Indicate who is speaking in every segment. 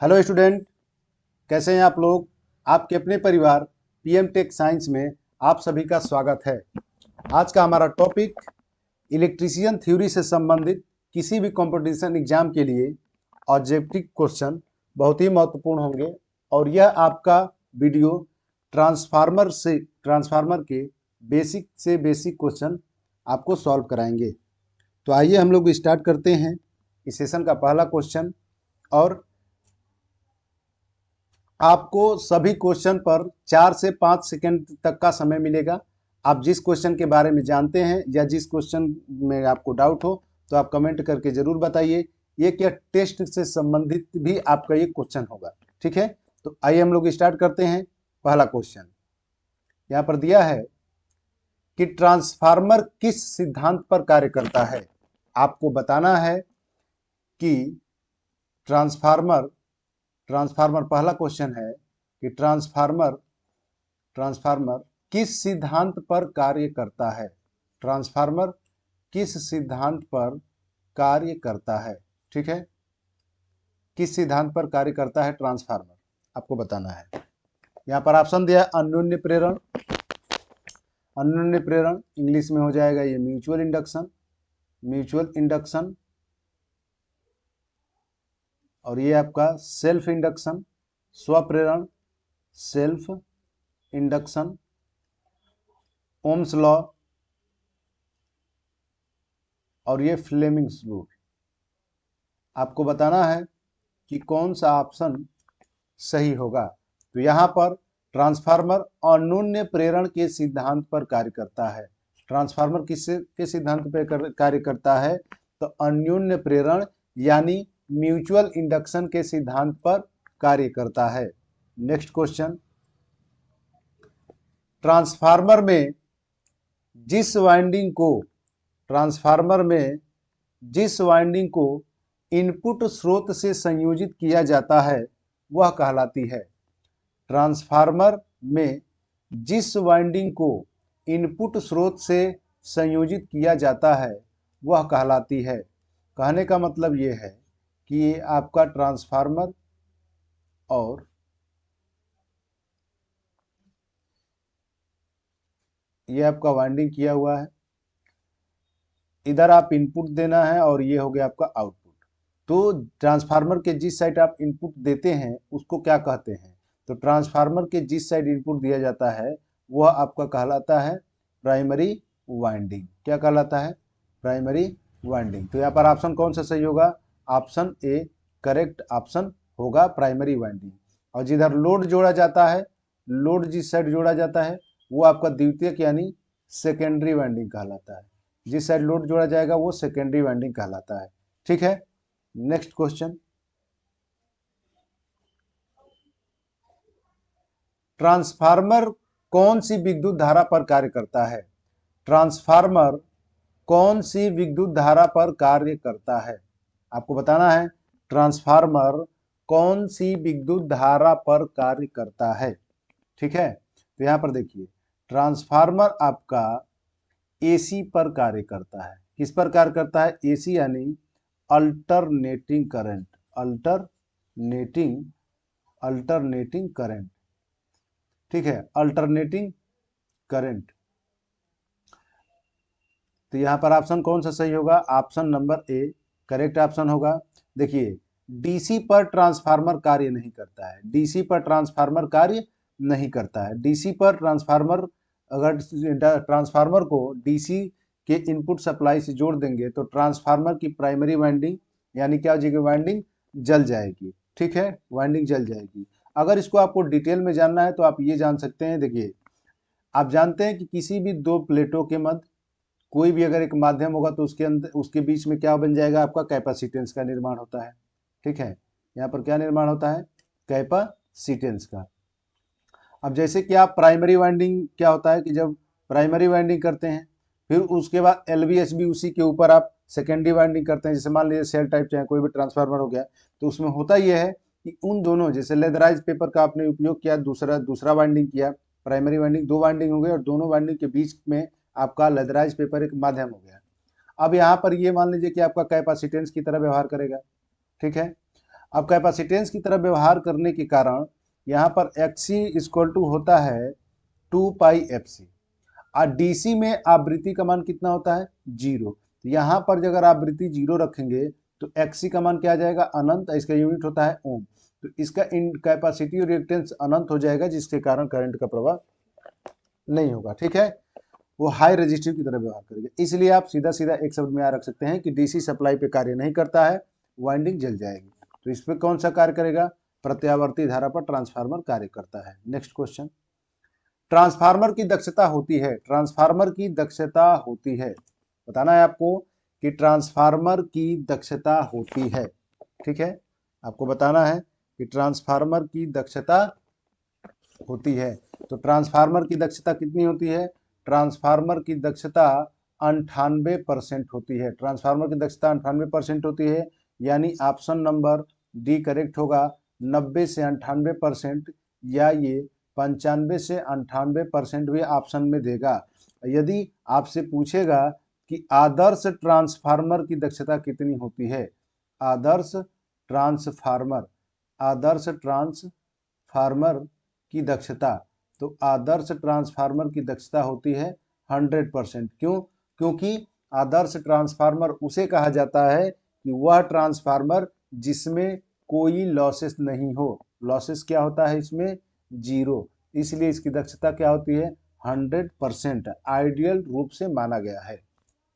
Speaker 1: Hello student, कैसे हैं आप लोग। आपके अपने परिवार पीएम टेक साइंस में आप सभी का स्वागत है। आज का हमारा टॉपिक इलेक्ट्रीशियन थ्योरी से संबंधित किसी भी कंपटीशन एग्जाम के लिए ऑब्जेक्टिव क्वेश्चन बहुत ही महत्वपूर्ण होंगे और यह आपका वीडियो ट्रांसफार्मर के बेसिक से बेसिक क्वेश्चन आपको सॉल्व कराएंगे। तो आइए हम लोग स्टार्ट करते हैं इस सेशन का पहला क्वेश्चन। और आपको सभी क्वेश्चन पर 4 से 5 सेकंड तक का समय मिलेगा। आप जिस क्वेश्चन के बारे में जानते हैं या जिस क्वेश्चन में आपको डाउट हो तो आप कमेंट करके जरूर बताइए। ये क्या टेस्ट से संबंधित भी आपका ये क्वेश्चन होगा, ठीक है। तो आइए हम लोग स्टार्ट करते हैं। पहला क्वेश्चन यहाँ पर दिया है कि ट्रांसफार्मर किस सिद्धांत पर कार्य करता है। आपको बताना है कि ट्रांसफार्मर पहला क्वेश्चन है कि ट्रांसफार्मर किस सिद्धांत पर कार्य करता है। ट्रांसफार्मर किस सिद्धांत पर कार्य करता है, ठीक है। किस सिद्धांत पर कार्य करता है ट्रांसफार्मर, आपको बताना है। यहाँ पर ऑप्शन दिया अन्योन्य प्रेरण। अन्योन्य प्रेरण इंग्लिश में हो जाएगा ये म्यूचुअल इंडक्शन। और ये आपका सेल्फ इंडक्शन, स्वप्रेरण, सेल्फ इंडक्शन, ओम्स लॉ और ये फ्लेमिंग्स रूल। आपको बताना है कि कौन सा ऑप्शन सही होगा। तो यहाँ पर ट्रांसफार्मर अन्योन्य प्रेरण के सिद्धांत पर कार्य करता है। ट्रांसफार्मर के सिद्धांत पर कार्य करता है तो अन्योन्य प्रेरण यानी म्यूचुअल इंडक्शन के सिद्धांत पर कार्य करता है। नेक्स्ट क्वेश्चन, ट्रांसफार्मर में जिस वाइंडिंग को इनपुट स्रोत से संयोजित किया जाता है वह कहलाती है। ट्रांसफार्मर में जिस वाइंडिंग को इनपुट स्रोत से संयोजित किया जाता है वह कहलाती है। कहने का मतलब ये है कि ये आपका ट्रांसफार्मर और ये आपका वाइंडिंग किया हुआ है, इधर आप इनपुट देना है और ये हो गया आपका आउटपुट। तो ट्रांसफार्मर के जिस साइड आप इनपुट देते हैं उसको क्या कहते हैं। तो ट्रांसफार्मर के जिस साइड इनपुट दिया जाता है वह आपका कहलाता है प्राइमरी वाइंडिंग। क्या कहलाता है? Primary winding. तो यहाँ पर ऑप्शन कौन सा सही होगा? ऑप्शन ए करेक्ट ऑप्शन होगा, प्राइमरी वाइंडिंग। और जिधर लोड जोड़ा जाता है, लोड जिस साइड जोड़ा जाता है वो आपका द्वितीयक यानी सेकेंडरी वाइंडिंग कहलाता है। जिस साइड लोड जोड़ा जाएगा वो सेकेंडरी वाइंडिंग कहलाता है, ठीक है। नेक्स्ट क्वेश्चन, ट्रांसफार्मर कौन सी विद्युत धारा पर कार्य करता है। ट्रांसफार्मर कौन सी विद्युत धारा पर कार्य करता है, आपको बताना है। ट्रांसफार्मर कौन सी विद्युत धारा पर कार्य करता है, ठीक है। तो यहां पर देखिए, ट्रांसफार्मर आपका एसी पर कार्य करता है। किस पर कार्य करता है? एसी यानी अल्टरनेटिंग करंट। अल्टरनेटिंग करंट, ठीक है, अल्टरनेटिंग करंट। तो यहाँ पर ऑप्शन कौन सा सही होगा? Option number A correct option होगा। देखिए, डीसी पर ट्रांसफार्मर कार्य नहीं करता है। डीसी पर ट्रांसफार्मर कार्य नहीं करता है। डीसी पर ट्रांसफार्मर, अगर ट्रांसफार्मर को डीसी के इनपुट सप्लाई से जोड़ देंगे तो ट्रांसफार्मर की प्राइमरी वाइंडिंग यानी क्या हो जाएगी? वाइंडिंग जल जाएगी, ठीक है, वाइंडिंग जल जाएगी। अगर इसको आपको डिटेल में जानना है तो आप ये जान सकते हैं। देखिए, आप जानते हैं कि किसी भी दो प्लेटों के मध्य कोई भी अगर एक माध्यम होगा तो उसके अंदर, उसके बीच में क्या बन जाएगा? आपका कैपेसिटेंस का निर्माण होता है, ठीक है। यहाँ पर क्या निर्माण होता है? कैपेसिटेंस का। अब जैसे कि आप प्राइमरी वाइंडिंग, क्या होता है कि जब प्राइमरी वाइंडिंग करते हैं फिर उसके बाद एलवीएसबी उसी के ऊपर आप सेकेंडरी वाइंडिंग करते हैं। जैसे मान लीजिए सेल टाइप चाहे कोई भी ट्रांसफार्मर हो गया, तो उसमें होता यह है कि उन दोनों, जैसे लेदराइज पेपर का आपने उपयोग किया, दूसरा वाइंडिंग किया, प्राइमरी वाइंडिंग, दो वाइंडिंग हो गई और दोनों वाइंडिंग के बीच में आपका लेदराइज पेपर एक माध्यम हो गया। अब यहाँ पर ये मान लीजिए कि आपका कैपेसिटेंस की तरह व्यवहार करेगा, ठीक है। अब कैपेसिटेंस की तरह व्यवहार करने के कारण यहाँ पर XC इक्वल टू होता है 2πfc और डीसी में आवृत्ति का मान कितना होता है 0। तो यहाँ पर अगर आवृत्ति 0 रखेंगे तो XC का मान क्या आ जाएगा अनंत, इसका यूनिट होता है ओम। तो इसका कैपेसिटी और रिएक्टेंस अनंत हो जाएगा, जिसके कारण करंट का प्रवाह नहीं होगा। ठीक है, वो हाई रेजिस्टिव की तरह व्यवहार करेगा। इसलिए आप सीधा सीधा एक शब्द में रख सकते हैं कि डीसी सप्लाई पे कार्य नहीं करता है, वाइंडिंग जल जाएगी। तो इस पे कौन सा कार्य करेगा, प्रत्यावर्ती धारा पर ट्रांसफार्मर कार्य करता है। नेक्स्ट क्वेश्चन, ट्रांसफार्मर की दक्षता होती है, ट्रांसफार्मर की दक्षता होती है, बताना है आपको कि ट्रांसफार्मर की दक्षता होती है। ठीक है, आपको बताना है कि ट्रांसफार्मर की दक्षता होती है। तो ट्रांसफार्मर की दक्षता कितनी होती है, ट्रांसफार्मर की दक्षता 98% होती है। ट्रांसफार्मर की दक्षता 98% होती है, यानी ऑप्शन नंबर डी करेक्ट होगा। 90 से 98% या ये 95 से 98% भी ऑप्शन में देगा। यदि आपसे पूछेगा कि आदर्श ट्रांसफार्मर की दक्षता कितनी होती है, आदर्श ट्रांसफार्मर की दक्षता, तो आदर्श ट्रांसफार्मर की दक्षता होती है 100%। क्यों, क्योंकि आदर्श ट्रांसफार्मर उसे कहा जाता है कि वह ट्रांसफार्मर जिसमें कोई लॉसेस नहीं हो। लॉसेस क्या होता है इसमें, 0, इसलिए इसकी दक्षता क्या होती है 100%, आइडियल रूप से माना गया है।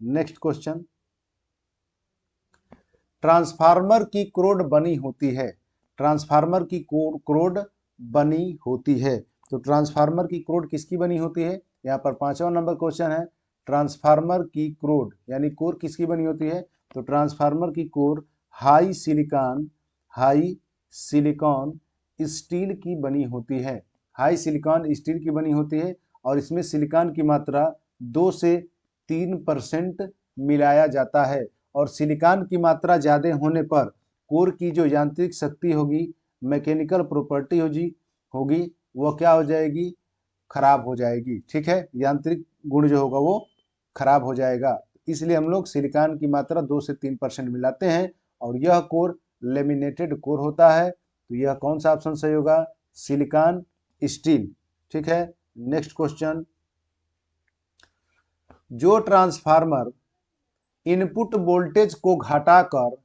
Speaker 1: नेक्स्ट क्वेश्चन, ट्रांसफार्मर की क्रोड बनी होती है, ट्रांसफार्मर की क्रोड बनी होती है। तो ट्रांसफार्मर की क्रोड किसकी बनी होती है, यहाँ पर 5वां नंबर क्वेश्चन है। ट्रांसफार्मर की क्रोड यानी कोर किसकी बनी होती है, तो ट्रांसफार्मर की कोर हाई सिलिकॉन स्टील की बनी होती है, हाई सिलिकॉन स्टील की बनी होती है। और इसमें सिलिकॉन की मात्रा 2 से 3% मिलाया जाता है। और सिलिकॉन की मात्रा ज़्यादा होने पर कोर की जो यांत्रिक शक्ति होगी, मैकेनिकल प्रॉपर्टी होगी वो क्या हो जाएगी, खराब हो जाएगी। ठीक है, यांत्रिक गुण जो होगा वो खराब हो जाएगा। इसलिए हम लोग सिलिकॉन की मात्रा 2 से 3% मिलाते हैं और यह कोर लेमिनेटेड कोर होता है। तो यह कौन सा ऑप्शन सही होगा, सिलिकॉन स्टील। ठीक है, नेक्स्ट क्वेश्चन, जो ट्रांसफार्मर इनपुट वोल्टेज को घटाकर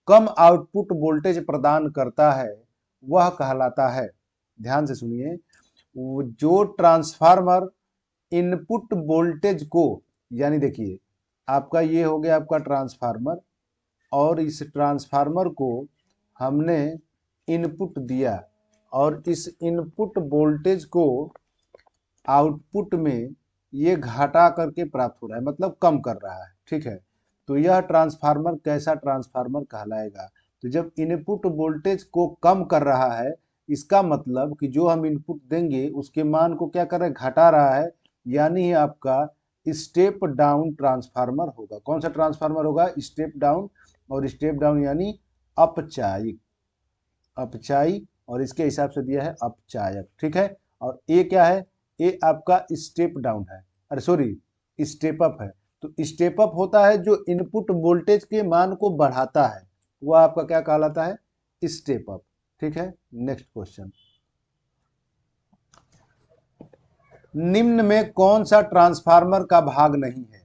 Speaker 1: कम आउटपुट वोल्टेज प्रदान करता है वह कहलाता है, ध्यान से सुनिए, जो ट्रांसफार्मर इनपुट वोल्टेज को, यानी देखिए आपका ये हो गया आपका ट्रांसफार्मर और इस ट्रांसफार्मर को हमने इनपुट दिया और इस इनपुट वोल्टेज को आउटपुट में ये घटा करके प्राप्त हो रहा है, मतलब कम कर रहा है। ठीक है, तो यह ट्रांसफार्मर कैसा ट्रांसफार्मर कहलाएगा, तो जब इनपुट वोल्टेज को कम कर रहा है इसका मतलब कि जो हम इनपुट देंगे उसके मान को क्या कर रहा है, घटा रहा है, यानी आपका स्टेप डाउन ट्रांसफार्मर होगा। कौन सा ट्रांसफार्मर होगा, स्टेप डाउन। और स्टेप डाउन यानी अपचायक, और इसके हिसाब से दिया है अपचायक। ठीक है, और ये क्या है, ये आपका स्टेप डाउन है, अरे सॉरी स्टेप अप है। तो स्टेप अप होता है जो इनपुट वोल्टेज के मान को बढ़ाता है, वह आपका क्या कहलाता है, स्टेप अप। ठीक है, नेक्स्ट क्वेश्चन, निम्न में कौन सा ट्रांसफार्मर का भाग नहीं है,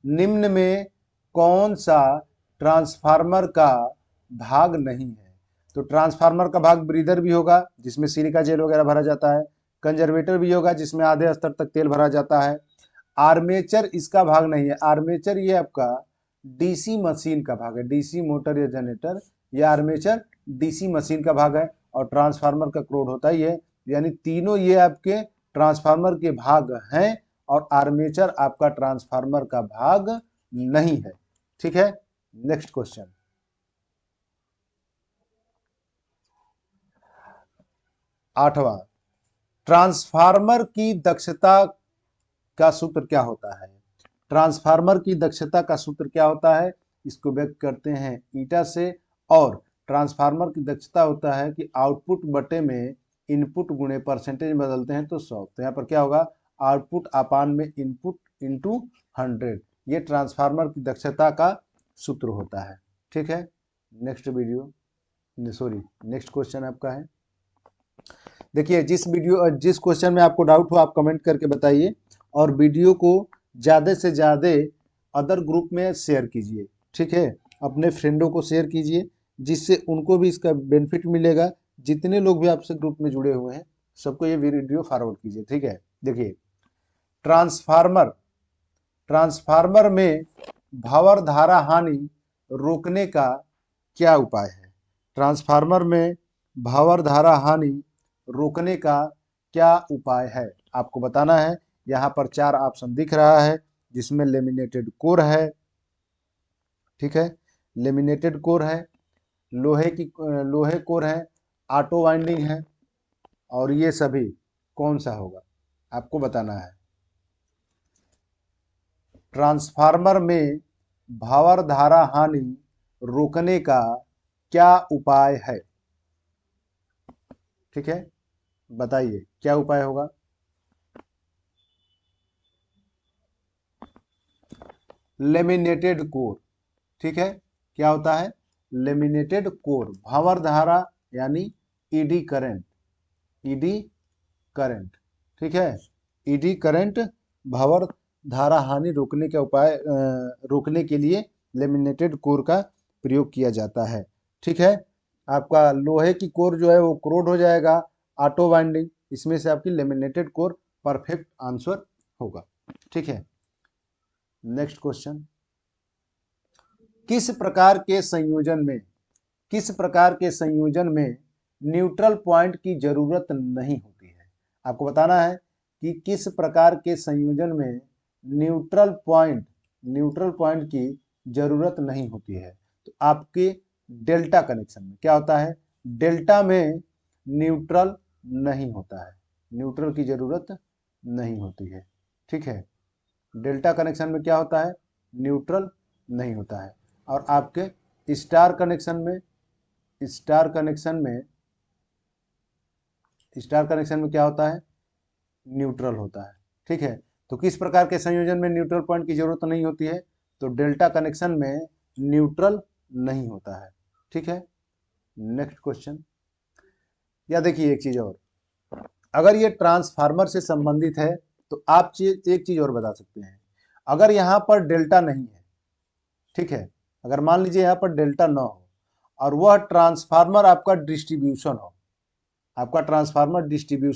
Speaker 1: निम्न में कौन सा ट्रांसफार्मर का भाग नहीं है। तो ट्रांसफार्मर का भाग ब्रीदर भी होगा जिसमें सिलिका जेल वगैरह भरा जाता है, कंजर्वेटर भी होगा जिसमें आधे स्तर तक तेल भरा जाता है, आर्मेचर इसका भाग नहीं है। आर्मेचर ये आपका डीसी मशीन का भाग है, डीसी मोटर या जनरेटर, या आर्मेचर डीसी मशीन का भाग है। और ट्रांसफार्मर का क्रोड होता ही है, यानी तीनों ये आपके ट्रांसफार्मर के भाग हैं और आर्मेचर आपका ट्रांसफार्मर का भाग नहीं है। ठीक है, नेक्स्ट क्वेश्चन, 8वां, ट्रांसफार्मर की दक्षता का सूत्र क्या होता है, ट्रांसफार्मर की दक्षता का सूत्र क्या होता है, इसको व्यक्त करते हैं ईटा से। और ट्रांसफार्मर की दक्षता होता है कि आउटपुट बटे में इनपुट गुणे परसेंटेज में बदलते हैं तो 100। तो यहाँ पर क्या होगा, आउटपुट अपान में इनपुट इंटू 100, ये ट्रांसफार्मर की दक्षता का सूत्र होता है। ठीक है, next video. Sorry, next question आपका है। देखिए, जिस क्वेश्चन में आपको डाउट हो आप कमेंट करके बताइए, और वीडियो को ज़्यादा से ज़्यादा अदर ग्रुप में शेयर कीजिए, ठीक है। अपने फ्रेंडों को शेयर कीजिए, जिससे उनको भी इसका बेनिफिट मिलेगा। जितने लोग भी आपसे ग्रुप में जुड़े हुए हैं सबको ये वीडियो फॉरवर्ड कीजिए, ठीक है। देखिए, ट्रांसफार्मर ट्रांसफार्मर में भावर धारा हानि रोकने का क्या उपाय है? ट्रांसफार्मर में भावर धारा हानि रोकने का क्या उपाय है, आपको बताना है। यहाँ पर 4 ऑप्शन दिख रहा है, जिसमें लेमिनेटेड कोर है, ठीक है, लेमिनेटेड कोर है, लोहे कोर है, ऑटो वाइंडिंग है, और ये सभी कौन सा होगा आपको बताना है। ट्रांसफार्मर में भावर धारा हानि रोकने का क्या उपाय है, ठीक है, बताइए क्या उपाय होगा। लेमिनेटेड कोर, ठीक है, क्या होता है? लेमिनेटेड कोर, भावर धारा यानी ईडी करंट, ईडी करंट, ठीक है, ईडी करंट भावर धारा हानि रोकने का उपाय रोकने के लिए लेमिनेटेड कोर का प्रयोग किया जाता है, ठीक है। आपका लोहे की कोर जो है वो क्रोड हो जाएगा, ऑटो वाइंडिंग, इसमें से आपकी लेमिनेटेड कोर परफेक्ट आंसर होगा, ठीक है। नेक्स्ट क्वेश्चन, किस प्रकार के संयोजन में न्यूट्रल पॉइंट की जरूरत नहीं होती है? आपको बताना है कि किस प्रकार के संयोजन में न्यूट्रल पॉइंट की जरूरत नहीं होती है। तो आपके डेल्टा कनेक्शन में क्या होता है? डेल्टा में न्यूट्रल नहीं होता है, न्यूट्रल की जरूरत नहीं होती है, ठीक है। डेल्टा कनेक्शन में क्या होता है? न्यूट्रल नहीं होता है। और आपके स्टार कनेक्शन में क्या होता है? न्यूट्रल होता है, ठीक है। तो किस प्रकार के संयोजन में न्यूट्रल पॉइंट की जरूरत नहीं होती है? तो डेल्टा कनेक्शन में न्यूट्रल नहीं होता है, ठीक है। नेक्स्ट क्वेश्चन, या देखिए एक चीज और, अगर ये ट्रांसफार्मर से संबंधित है तो आप एक चीज और बता सकते हैं। अगर यहाँ पर डेल्टा नहीं है, ठीक है, अगर मान लीजिए यहाँ पर डेल्टा ना हो और वह ट्रांसफार्मर आपका डिस्ट्रीब्यूशन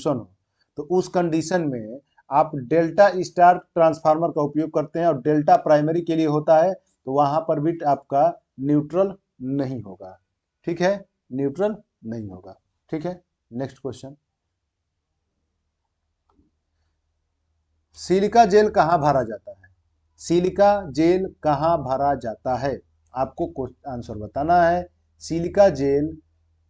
Speaker 1: हो, तो उस कंडीशन में आप डेल्टा स्टार ट्रांसफार्मर का उपयोग करते हैं, और डेल्टा प्राइमरी के लिए होता है, तो वहां पर भी आपका न्यूट्रल नहीं होगा, ठीक है, न्यूट्रल नहीं होगा, ठीक है। नेक्स्ट क्वेश्चन, सिलिका जेल कहाँ भरा जाता है? सिलिका जेल कहाँ भरा जाता है, आपको आंसर बताना है। सिलिका जेल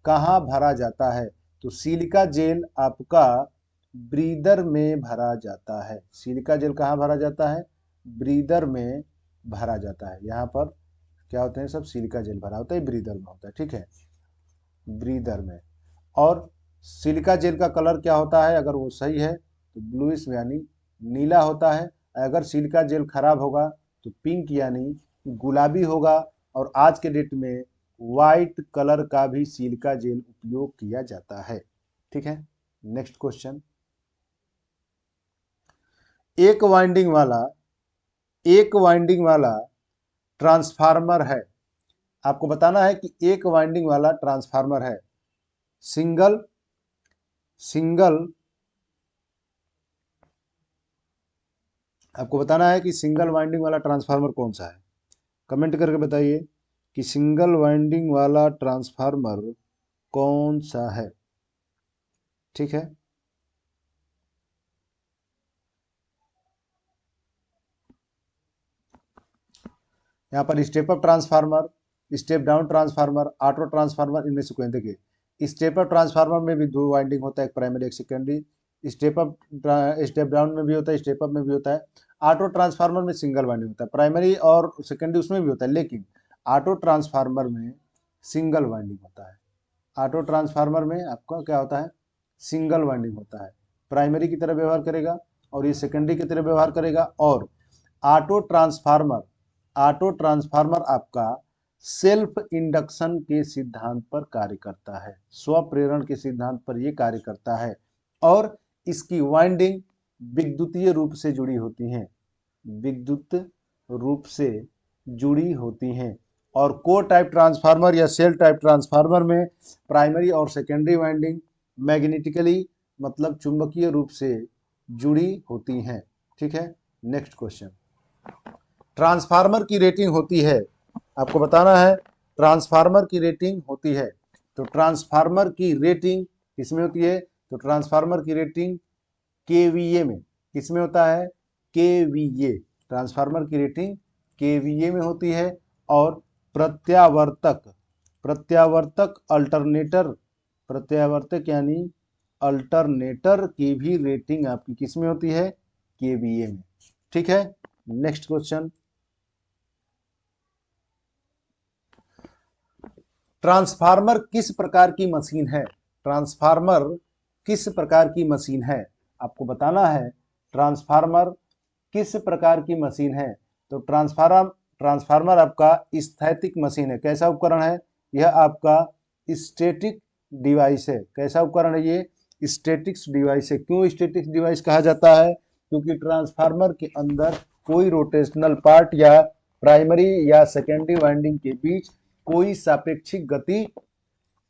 Speaker 1: कहाँ भरा जाता है? तो सिलिका जेल आपका ब्रीदर में भरा जाता है। सिलिका जेल कहाँ भरा जाता है? ब्रीदर में भरा जाता है। यहाँ पर क्या होते हैं, सब सिलिका जेल भरा होता है, ब्रीदर में होता है, ठीक है, ब्रीदर में। और सिलिका जेल का कलर क्या होता है? अगर वो सही है तो ब्लूइश यानी नीला होता है, अगर सिलिका जेल खराब होगा तो पिंक यानी गुलाबी होगा। और आज के डेट में वाइट कलर का भी सिलिका जेल उपयोग किया जाता है, ठीक है। नेक्स्ट क्वेश्चन, एक वाइंडिंग वाला ट्रांसफार्मर है, आपको बताना है कि एक वाइंडिंग वाला ट्रांसफार्मर है, सिंगल आपको बताना है कि सिंगल वाइंडिंग वाला ट्रांसफार्मर कौन सा है। कमेंट करके बताइए कि सिंगल वाइंडिंग वाला ट्रांसफार्मर कौन सा है, ठीक है। यहाँ पर step up transformer, step down transformer, auto transformer, इनमें से कोई देखिए। स्टेप अप ट्रांसफार्मर में भी 2 वाइंडिंग होता है, एक प्राइमरी एक सेकेंडरी। स्टेप डाउन में भी होता है, स्टेप अप में भी होता है। ऑटो ट्रांसफार्मर में सिंगल वाइंडिंग होता है, प्राइमरी और सेकेंडरी उसमें भी होता है, लेकिन ऑटो ट्रांसफार्मर में सिंगल वाइंडिंग होता है। ऑटो ट्रांसफार्मर में आपका क्या होता है? सिंगल वाइंडिंग होता है, प्राइमरी की तरह व्यवहार करेगा और ये सेकेंडरी की तरह व्यवहार करेगा। और ऑटो ट्रांसफार्मर आपका सेल्फ इंडक्शन के सिद्धांत पर कार्य करता है, स्व प्रेरण के सिद्धांत पर यह कार्य करता है और इसकी वाइंडिंग विद्युतीय रूप से जुड़ी होती हैं, विद्युत रूप से जुड़ी होती हैं। और कोर टाइप ट्रांसफार्मर या सेल टाइप ट्रांसफार्मर में प्राइमरी और सेकेंडरी वाइंडिंग मैग्नेटिकली मतलब चुंबकीय रूप से जुड़ी होती हैं। ठीक है, नेक्स्ट क्वेश्चन। ट्रांसफार्मर की रेटिंग होती है, आपको बताना है ट्रांसफार्मर की रेटिंग होती है। तो ट्रांसफार्मर की रेटिंग किसमें होती है? तो ट्रांसफार्मर की रेटिंग केवीए में, किसमें होता है? केवीए। ट्रांसफार्मर की रेटिंग केवीए में होती है। और प्रत्यावर्तक, प्रत्यावर्तक अल्टरनेटर, प्रत्यावर्तक यानी अल्टरनेटर की भी रेटिंग आपकी किसमें होती है? केवीए में। ठीक है, नेक्स्ट क्वेश्चन। ट्रांसफार्मर किस प्रकार की मशीन है? ट्रांसफार्मर किस प्रकार की मशीन है? आपको बताना है ट्रांसफार्मर किस प्रकार की मशीन है। तो ट्रांसफार्मर आपका स्थैतिक मशीन है। कैसा उपकरण है? यह आपका स्टैटिक डिवाइस है। कैसा उपकरण है ये? स्टैटिक्स डिवाइस है। क्यों स्टैटिक्स डिवाइस कहा जाता है? क्योंकि ट्रांसफार्मर के अंदर कोई रोटेशनल पार्ट या प्राइमरी या सेकेंडरी वाइंडिंग के बीच कोई सापेक्षिक गति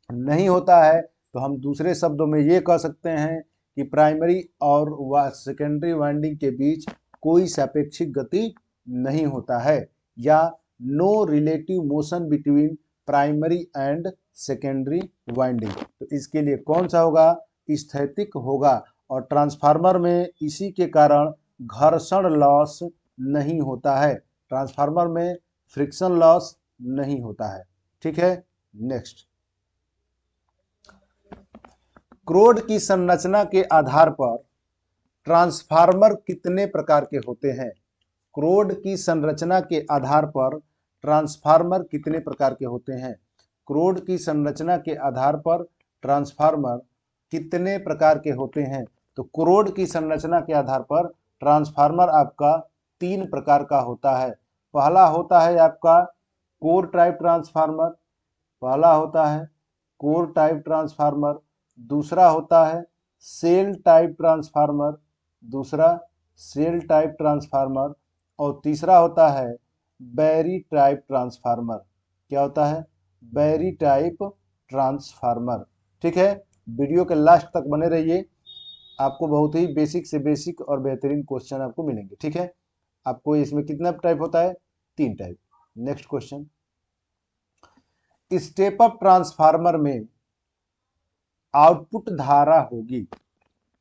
Speaker 1: नहीं होता है। तो हम दूसरे शब्दों में ये कह सकते हैं कि प्राइमरी और सेकेंडरी वाइंडिंग के बीच कोई सापेक्षिक गति नहीं होता है, या no relative motion between primary and secondary winding. तो इसके लिए कौन सा होगा? स्थैतिक होगा। और ट्रांसफार्मर में इसी के कारण घर्षण लॉस नहीं होता है, ट्रांसफार्मर में फ्रिक्शन लॉस नहीं होता है। ठीक है, नेक्स्ट। क्रोड की संरचना के आधार पर ट्रांसफार्मर कितने प्रकार के होते हैं? क्रोड की संरचना के आधार पर ट्रांसफार्मर कितने प्रकार के होते हैं? क्रोड की संरचना के आधार पर ट्रांसफार्मर कितने प्रकार के होते हैं? तो क्रोड की संरचना के आधार पर ट्रांसफार्मर आपका 3 प्रकार का होता है। पहला होता है आपका कोर टाइप ट्रांसफार्मर, पहला होता है कोर टाइप ट्रांसफार्मर, दूसरा होता है सेल टाइप ट्रांसफार्मर, दूसरा सेल टाइप ट्रांसफार्मर, और तीसरा होता है बैरी टाइप ट्रांसफार्मर। क्या होता है? बैरी टाइप ट्रांसफार्मर। ठीक है, वीडियो के लास्ट तक बने रहिए, आपको बहुत ही बेसिक से बेसिक और बेहतरीन क्वेश्चन आपको मिलेंगे। ठीक है, आपको इसमें कितना टाइप होता है? 3 type. Next question. Step up transformer में आउटपुट धारा होगी,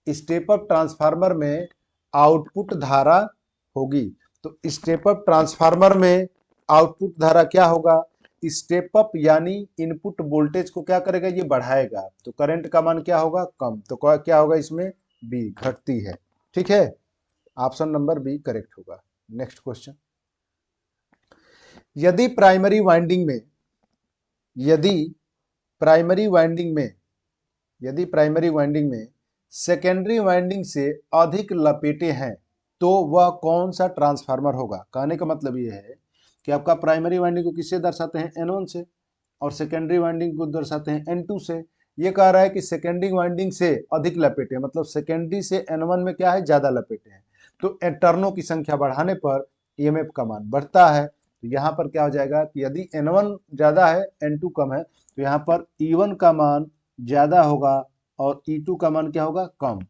Speaker 1: स्टेप अप ट्रांसफार्मर में आउटपुट धारा होगी। तो स्टेप अप ट्रांसफार्मर में आउटपुट धारा क्या होगा? स्टेप अप यानी इनपुट वोल्टेज को क्या करेगा? ये बढ़ाएगा। तो करंट का मान क्या होगा? कम। तो क्या होगा इसमें? बी, घटती है। ठीक है, ऑप्शन नंबर बी करेक्ट होगा। Next question. यदि प्राइमरी वाइंडिंग में यदि प्राइमरी वाइंडिंग में यदि प्राइमरी वाइंडिंग में सेकेंडरी वाइंडिंग से अधिक लपेटे हैं तो वह कौन सा ट्रांसफार्मर होगा? कहने का मतलब यह है कि आपका प्राइमरी वाइंडिंग को किससे दर्शाते हैं? N1 से, और सेकेंडरी वाइंडिंग को दर्शाते हैं N2 से। ये कह रहा है कि सेकेंडरी वाइंडिंग से अधिक लपेटे हैं, मतलब सेकेंडरी से N1 में क्या है? ज्यादा लपेटे हैं। तो टर्नों की संख्या बढ़ाने पर EMF का मान बढ़ता है। तो यहाँ पर क्या हो जाएगा कि यदि N1 ज्यादा है N2 कम है, तो यहाँ पर E1 का मान ज्यादा होगा और E2 का मान क्या होगा? कम।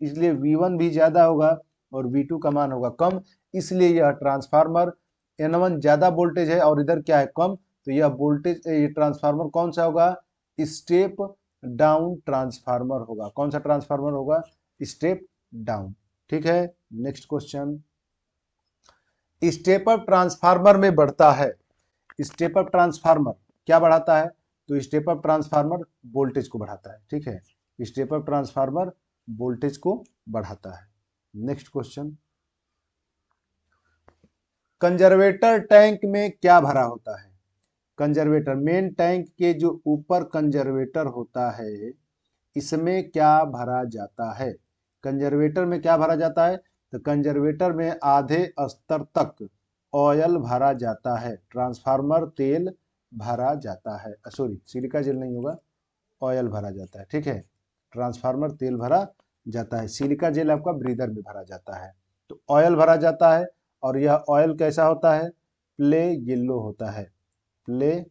Speaker 1: इसलिए V1 भी ज्यादा होगा और V2 का मान होगा कम। इसलिए यह ट्रांसफार्मर N1 ज्यादा वोल्टेज है और इधर क्या है? कम। तो यह वोल्टेज, ये ट्रांसफार्मर कौन सा होगा? स्टेप डाउन ट्रांसफार्मर होगा। कौन सा ट्रांसफार्मर होगा? Step down. ठीक है, next question. Step up transformer में बढ़ता है, स्टेप अप ट्रांसफार्मर क्या बढ़ाता है? तो स्टेप अप ट्रांसफार्मर वोल्टेज को बढ़ाता है। ठीक है, स्टेप अप ट्रांसफार्मर वोल्टेज को बढ़ाता है। Next question. कंजर्वेटर टैंक में क्या भरा होता है? कंजर्वेटर, मेन टैंक के जो ऊपर कंजर्वेटर होता है, इसमें क्या भरा जाता है? कंजर्वेटर में क्या भरा जाता है? तो कंजर्वेटर में आधे स्तर तक ऑयल भरा जाता है। ट्रांसफार्मर तेल भरा जाता है, सॉरी सिलिका जेल नहीं होगा, ऑयल भरा जाता है। ठीक है, ट्रांसफार्मर तेल भरा जाता है, सिलिका जेल आपका ब्रीदर में भरा जाता है। तो ऑयल भरा जाता है और यह ऑयल कैसा होता है, प्ले येलो होता है, प्ले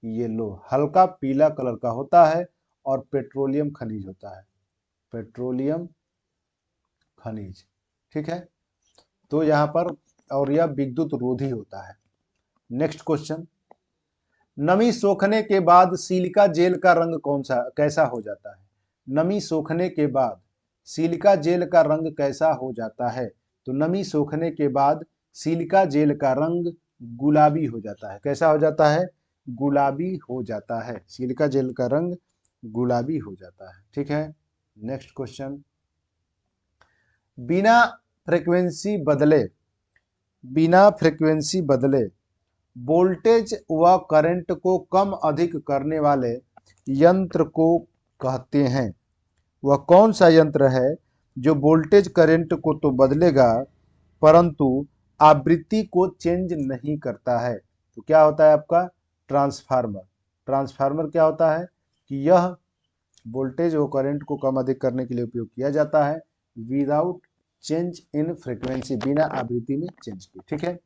Speaker 1: येलो, हल्का पीला कलर का होता है और पेट्रोलियम खनिज होता है, पेट्रोलियम खनिज। ठीक है, तो यहाँ पर, और यह विद्युत रोधी होता है। नेक्स्ट क्वेश्चन, नमी सोखने के बाद सिलिका जेल का रंग कैसा हो जाता है? नमी सोखने के बाद सिलिका जेल का रंग कैसा हो जाता है? तो नमी सोखने के बाद सिलिका जेल का रंग गुलाबी हो जाता है। कैसा हो जाता है? गुलाबी हो जाता है, सिलिका जेल का रंग गुलाबी हो जाता है। ठीक है, नेक्स्ट क्वेश्चन, बिना फ्रीक्वेंसी बदले वोल्टेज व करंट को कम अधिक करने वाले यंत्र को कहते हैं। वह कौन सा यंत्र है जो वोल्टेज करंट को तो बदलेगा परंतु आवृत्ति को चेंज नहीं करता है? तो क्या होता है आपका? ट्रांसफार्मर। ट्रांसफार्मर क्या होता है कि यह वोल्टेज और करंट को कम अधिक करने के लिए उपयोग किया जाता है विदाउट चेंज इन फ्रीक्वेंसी, बिना आवृत्ति में चेंज की। ठीक है,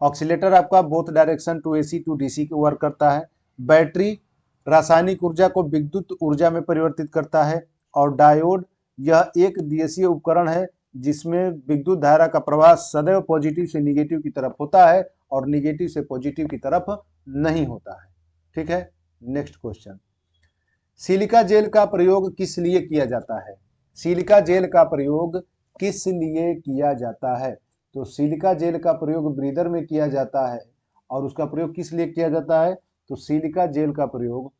Speaker 1: ऑक्सीलेटर आपका both direction to AC to DC को वर्क करता है। बैटरी रासायनिक ऊर्जा को विद्युत ऊर्जा में परिवर्तित करता है। और डायोड यह एक दिवसीय उपकरण है जिसमें विद्युत धारा का प्रवाह सदैव पॉजिटिव से निगेटिव की तरफ होता है और निगेटिव से पॉजिटिव की तरफ नहीं होता है। ठीक है, नेक्स्ट क्वेश्चन, सिलिका जेल का प्रयोग किस लिए किया जाता है? सिलिका जेल का प्रयोग किस लिए किया जाता है? तो सिलिका जेल का प्रयोग ब्रीदर में किया जाता है। और उसका प्रयोग किस लिए किया जाता है? तो सिलिका जेल का प्रयोग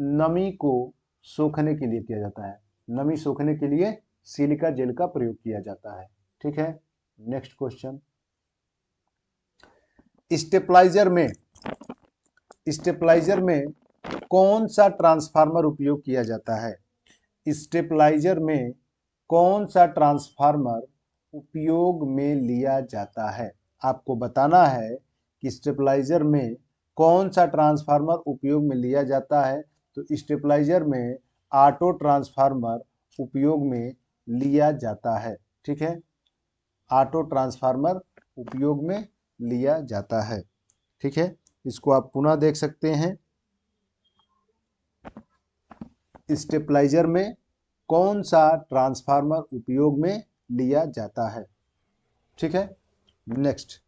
Speaker 1: नमी को सोखने के लिए किया जाता है, नमी सोखने के लिए सिलिका जेल का प्रयोग किया जाता है। ठीक है, नेक्स्ट क्वेश्चन, स्टेपलाइजर में कौन सा ट्रांसफार्मर उपयोग किया जाता है? स्टेपलाइजर में कौन सा ट्रांसफार्मर उपयोग में लिया जाता है? आपको बताना है कि स्टेपलाइजर में कौन सा ट्रांसफार्मर उपयोग में लिया जाता है। तो स्टेपलाइजर में ऑटो ट्रांसफार्मर उपयोग में लिया जाता है। ठीक है, ऑटो ट्रांसफार्मर उपयोग में लिया जाता है। ठीक है, इसको आप पुनः देख सकते हैं, स्टेपलाइजर में कौन सा ट्रांसफार्मर उपयोग में लिया जाता है। ठीक है, नेक्स्ट,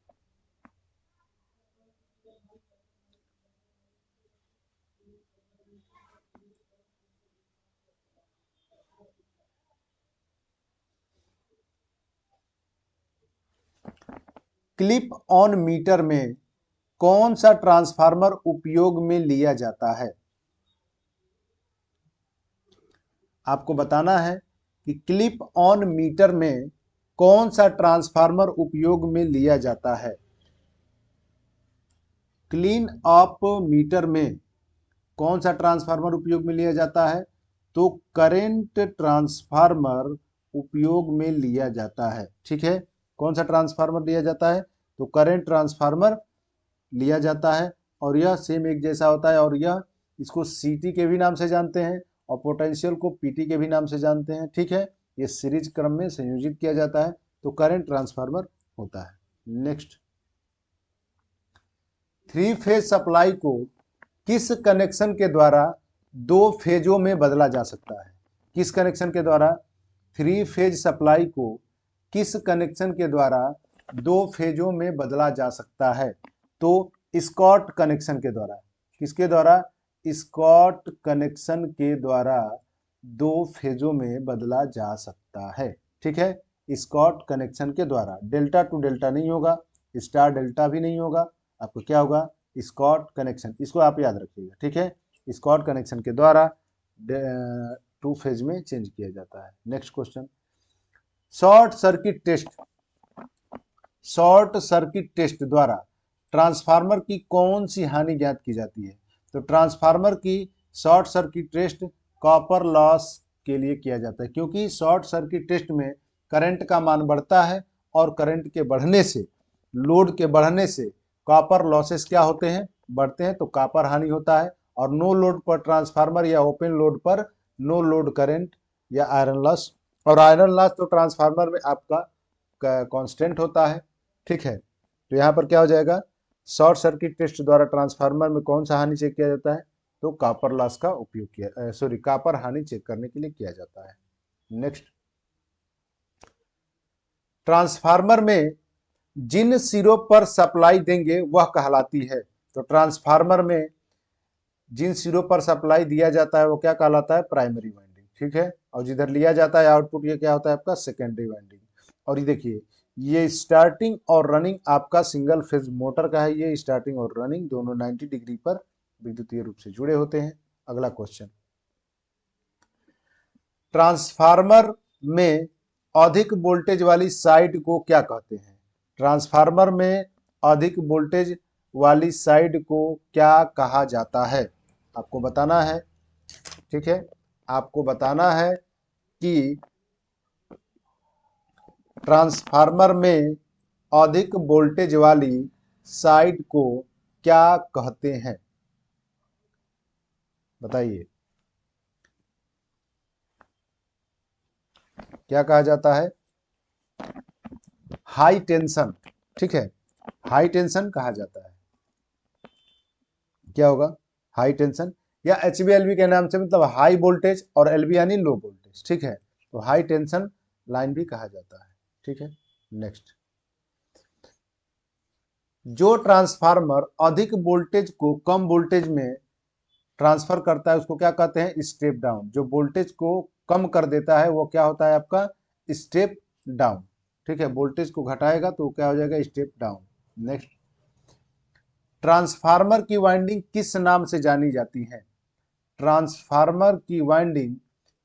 Speaker 1: क्लिप ऑन मीटर में कौन सा ट्रांसफार्मर उपयोग में लिया जाता है? आपको बताना है कि क्लिप ऑन मीटर में कौन सा ट्रांसफार्मर उपयोग में लिया जाता है। क्लीन अप मीटर में कौन सा ट्रांसफार्मर उपयोग में लिया जाता है? तो करंट ट्रांसफार्मर उपयोग में लिया जाता है। ठीक है, कौन सा ट्रांसफार्मर लिया जाता है? तो करंट ट्रांसफार्मर लिया जाता है और यह सेम एक जैसा होता है और यह इसको सीटी के भी नाम से जानते हैं और पोटेंशियल को पीटी के भी नाम से जानते हैं। ठीक है, ये सीरीज क्रम में संयोजित किया जाता है तो करंट ट्रांसफार्मर होता है। नेक्स्ट, 3 फेज सप्लाई को किस कनेक्शन के द्वारा 2 फेजों में बदला जा सकता है? किस कनेक्शन के द्वारा 3 फेज सप्लाई को किस कनेक्शन के द्वारा 2 फेजों में बदला जा सकता है? तो स्कॉट कनेक्शन के द्वारा। किसके द्वारा? स्कॉट कनेक्शन के द्वारा 2 फेजों में बदला जा सकता है। ठीक है, स्कॉट कनेक्शन के द्वारा, डेल्टा टू डेल्टा नहीं होगा, स्टार डेल्टा भी नहीं होगा, आपको क्या होगा? स्कॉट कनेक्शन, इसको आप याद रखिएगा। ठीक है, स्कॉट कनेक्शन के द्वारा 2 फेज में चेंज किया जाता है। Next question, short circuit test द्वारा ट्रांसफार्मर की कौन सी हानि ज्ञात की जाती है? तो ट्रांसफार्मर की short circuit test copper loss के लिए किया जाता है, क्योंकि शॉर्ट सर्किट टेस्ट में करंट का मान बढ़ता है और करंट के बढ़ने से, लोड के बढ़ने से कॉपर लॉसेस क्या होते हैं? बढ़ते हैं तो कॉपर हानि होता है, और नो लोड पर ट्रांसफार्मर या ओपन लोड पर नो लोड करंट या आयरन लॉस। और आयरन लॉस तो ट्रांसफार्मर में आपका कांस्टेंट होता है, ठीक है। तो यहाँ पर क्या हो जाएगा, शॉर्ट सर्किट टेस्ट द्वारा ट्रांसफार्मर में कौन सा हानि चेक किया जाता है, तो कॉपर लॉस का उपयोग किया, सॉरी कॉपर हानि चेक करने के लिए किया जाता है। नेक्स्ट, ट्रांसफार्मर में जिन सिरों पर सप्लाई देंगे वह कहलाती है। तो ट्रांसफार्मर में जिन सिरों पर सप्लाई दिया जाता है वो क्या कहलाता है, प्राइमरी वाइंडिंग, ठीक है। और जिधर लिया जाता है आउटपुट, ये क्या होता है आपका सेकेंडरी वाइंडिंग। और ये देखिए, ये स्टार्टिंग और रनिंग आपका सिंगल फेज मोटर का है, ये स्टार्टिंग और रनिंग दोनों 90 डिग्री पर विद्युतीय रूप से जुड़े होते हैं। अगला क्वेश्चन, ट्रांसफार्मर में अधिक वोल्टेज वाली साइड को क्या कहते हैं। ट्रांसफार्मर में अधिक वोल्टेज वाली साइड को क्या कहा जाता है, आपको बताना है, ठीक है। आपको बताना है कि ट्रांसफार्मर में अधिक वोल्टेज वाली साइड को क्या कहते हैं, बताइए क्या कहा जाता है, हाई टेंशन, ठीक है, हाई टेंशन कहा जाता है। क्या होगा, हाई टेंशन, या एचवीएलवी के नाम से मतलब हाई वोल्टेज, और एलवी यानी लो वोल्टेज, ठीक है। तो हाई टेंशन लाइन भी कहा जाता है, ठीक है। नेक्स्ट, जो ट्रांसफार्मर अधिक वोल्टेज को कम वोल्टेज में ट्रांसफर करता है उसको क्या कहते हैं, स्टेप डाउन। जो वोल्टेज को कम कर देता है वो क्या होता है आपका, स्टेप डाउन, ठीक है। वोल्टेज को घटाएगा तो क्या हो जाएगा, स्टेप डाउन। नेक्स्ट, ट्रांसफार्मर की वाइंडिंग किस नाम से जानी जाती है। ट्रांसफार्मर की वाइंडिंग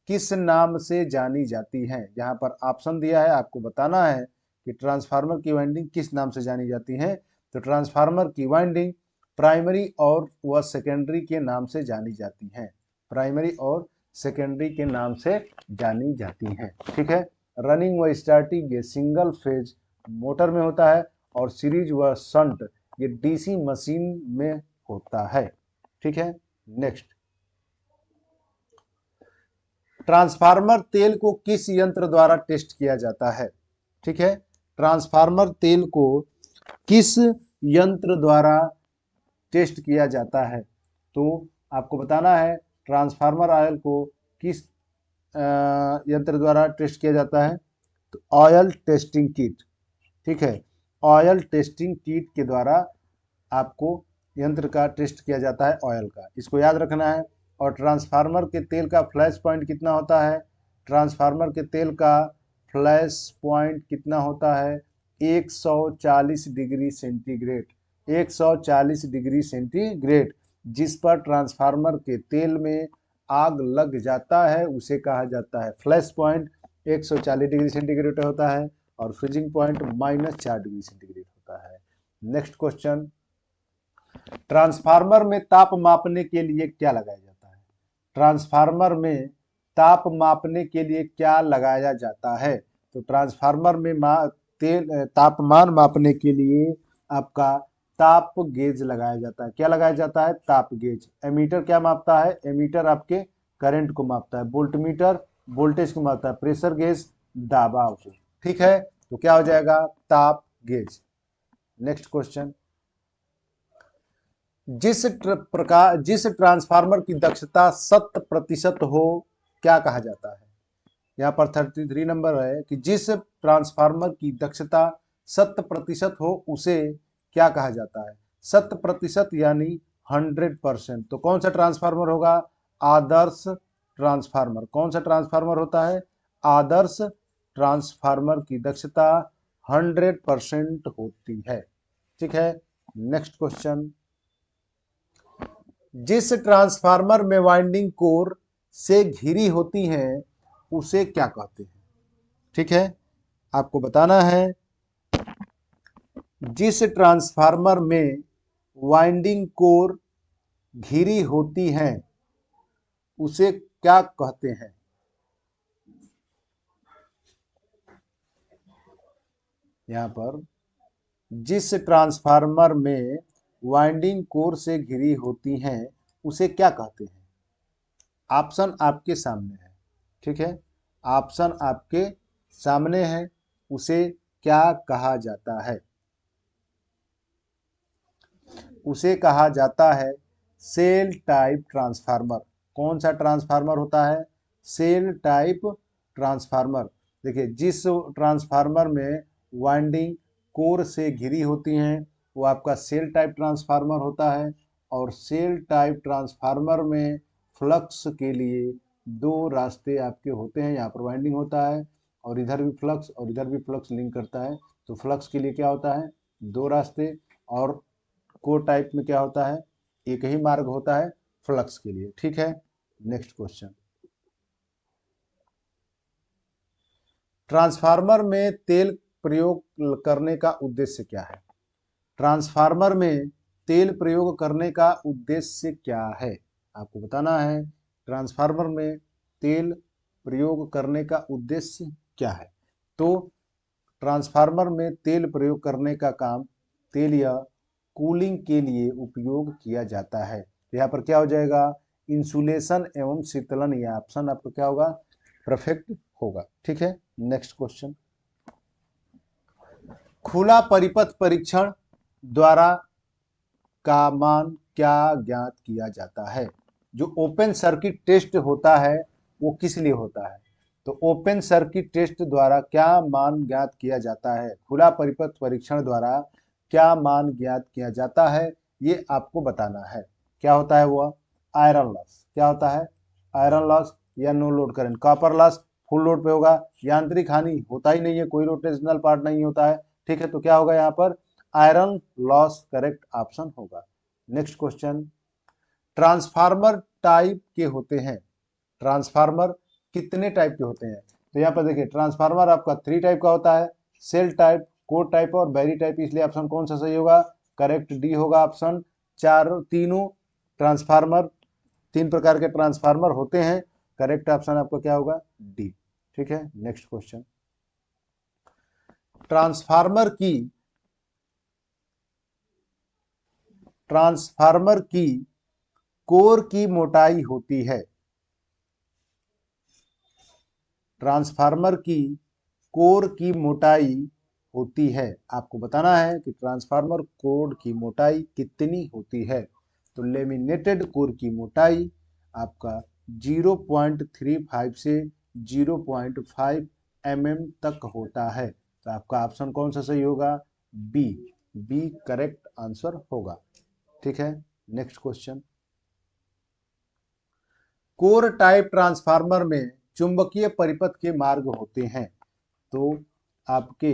Speaker 1: किस नाम से जानी जाती है, यहाँ पर ऑप्शन दिया है, आपको बताना है कि ट्रांसफार्मर की वाइंडिंग किस नाम से जानी जाती है। तो ट्रांसफार्मर की वाइंडिंग प्राइमरी और व सेकेंडरी के नाम से जानी जाती है, प्राइमरी और सेकेंडरी के नाम से जानी जाती है, ठीक है। रनिंग व स्टार्टिंग ये सिंगल फेज मोटर में होता है, और सीरीज व शंट ये डीसी मशीन में होता है, ठीक है। नेक्स्ट, ट्रांसफार्मर तेल को किस यंत्र द्वारा टेस्ट किया जाता है, ठीक है। ट्रांसफार्मर तेल को किस यंत्र द्वारा टेस्ट किया जाता है, तो आपको बताना है ट्रांसफार्मर ऑयल को किस यंत्र द्वारा टेस्ट किया जाता है, तो ऑयल टेस्टिंग किट, ठीक है। ऑयल टेस्टिंग किट के द्वारा आपको यंत्र का टेस्ट किया जाता है ऑयल का, इसको याद रखना है। और ट्रांसफार्मर के तेल का फ्लैश पॉइंट कितना होता है, ट्रांसफार्मर के तेल का फ्लैश पॉइंट कितना होता है, 140 डिग्री सेंटीग्रेड, 140 डिग्री सेंटीग्रेड। जिस पर ट्रांसफार्मर के तेल में आग लग जाता है उसे कहा जाता है फ्लैश पॉइंट। 140 डिग्री सेंटीग्रेड होता है, और फ्रीजिंग पॉइंट -4 डिग्री सेंटीग्रेड होता है। नेक्स्ट क्वेश्चन, ट्रांसफार्मर में ताप मापने के लिए क्या लगाया जाता है। ट्रांसफार्मर में ताप मापने के लिए क्या लगाया जाता है, तो ट्रांसफार्मर में तापमान मापने के लिए आपका ताप गेज लगाया जाता है। क्या लगाया जाता है, ताप गेज। एमीटर क्या मापता है, एमीटर आपके करंट को मापता है। वोल्टमीटर वोल्टेज को मापता है। प्रेशर गेज दबाव को, ठीक है। तो क्या हो जाएगा, ताप गेज। नेक्स्ट क्वेश्चन, जिस ट्रांसफार्मर की दक्षता 100% हो क्या कहा जाता है। यहाँ पर 33 नंबर है कि जिस ट्रांसफार्मर की दक्षता 100% हो उसे क्या कहा जाता है। 100% यानी 100%। तो कौन सा ट्रांसफार्मर होगा, आदर्श ट्रांसफार्मर। कौन सा ट्रांसफार्मर होता है, आदर्श ट्रांसफार्मर की दक्षता 100% होती है, ठीक है। नेक्स्ट क्वेश्चन, जिस ट्रांसफार्मर में वाइंडिंग कोर से घिरी होती हैं उसे क्या कहते हैं, ठीक है। आपको बताना है, जिस ट्रांसफार्मर में वाइंडिंग कोर घिरी होती हैं उसे क्या कहते हैं। यहां पर जिस ट्रांसफार्मर में वाइंडिंग कोर से घिरी होती हैं उसे क्या कहते हैं? ऑप्शन आपके सामने है, ठीक है, ऑप्शन आपके सामने है, उसे क्या कहा जाता है? उसे कहा जाता है सेल टाइप ट्रांसफार्मर। कौन सा ट्रांसफार्मर होता है? Shell type transformer. देखिए, जिस ट्रांसफार्मर में वाइंडिंग कोर से घिरी होती हैं वो आपका सेल टाइप ट्रांसफार्मर होता है। और सेल टाइप ट्रांसफार्मर में फ्लक्स के लिए दो रास्ते आपके होते हैं। यहाँ पर वाइंडिंग होता है और इधर भी फ्लक्स और इधर भी फ्लक्स लिंक करता है। तो फ्लक्स के लिए क्या होता है? दो रास्ते। और कोर टाइप में क्या होता है? एक ही मार्ग होता है फ्लक्स के लिए, ठीक है। नेक्स्ट क्वेश्चन, ट्रांसफार्मर में तेल प्रयोग करने का उद्देश्य क्या है? ट्रांसफार्मर में तेल प्रयोग करने का उद्देश्य क्या है? आपको बताना है ट्रांसफार्मर में तेल प्रयोग करने का उद्देश्य क्या है। तो ट्रांसफार्मर में तेल प्रयोग करने का काम तेल या कूलिंग के लिए उपयोग किया जाता है। तो यहाँ पर क्या हो जाएगा? इंसुलेशन एवं शीतलन। यह ऑप्शन आपको क्या होगा? परफेक्ट होगा, ठीक है। नेक्स्ट क्वेश्चन, खुला परिपथ परीक्षण द्वारा का मान क्या ज्ञात किया जाता है? जो ओपन सर्किट टेस्ट होता है वो किस लिए होता है? तो ओपन सर्किट टेस्ट द्वारा क्या मान ज्ञात किया जाता है? खुला परिपथ परीक्षण द्वारा क्या मान ज्ञात किया जाता है, ये आपको बताना है। क्या होता है वो? Iron loss. क्या होता है? आयरन लॉस या no load current. Copper loss full load पे होगा। यांत्रिक हानि होता ही नहीं है, कोई रोटेशनल पार्ट नहीं होता है, ठीक है। तो क्या होगा यहाँ पर? आयरन लॉस करेक्ट ऑप्शन होगा। नेक्स्ट क्वेश्चन, ट्रांसफार्मर टाइप के होते हैं। ट्रांसफार्मर कितने टाइप के होते हैं? तो यहाँ पर देखिए, ट्रांसफार्मर आपका 3 टाइप का होता है, सेल टाइप, कोर टाइप और बैरी टाइप। इसलिए ऑप्शन कौन सा सही होगा? करेक्ट डी होगा ऑप्शन। तीनों ट्रांसफार्मर, 3 प्रकार के ट्रांसफार्मर होते हैं। करेक्ट ऑप्शन आपका क्या होगा? डी, ठीक है। नेक्स्ट क्वेश्चन, ट्रांसफार्मर की ट्रांसफार्मर की कोर की मोटाई होती है। ट्रांसफार्मर की कोर की मोटाई होती है। आपको बताना है कि ट्रांसफार्मर कोर की मोटाई कितनी होती है। तो लेमिनेटेड कोर की मोटाई आपका 0.35 से 0.5 mm तक होता है। तो आपका ऑप्शन कौन सा सही होगा? बी। बी करेक्ट आंसर होगा, ठीक है। Next question, core type transformer में चुंबकीय परिपथ के मार्ग होते हैं। तो आपके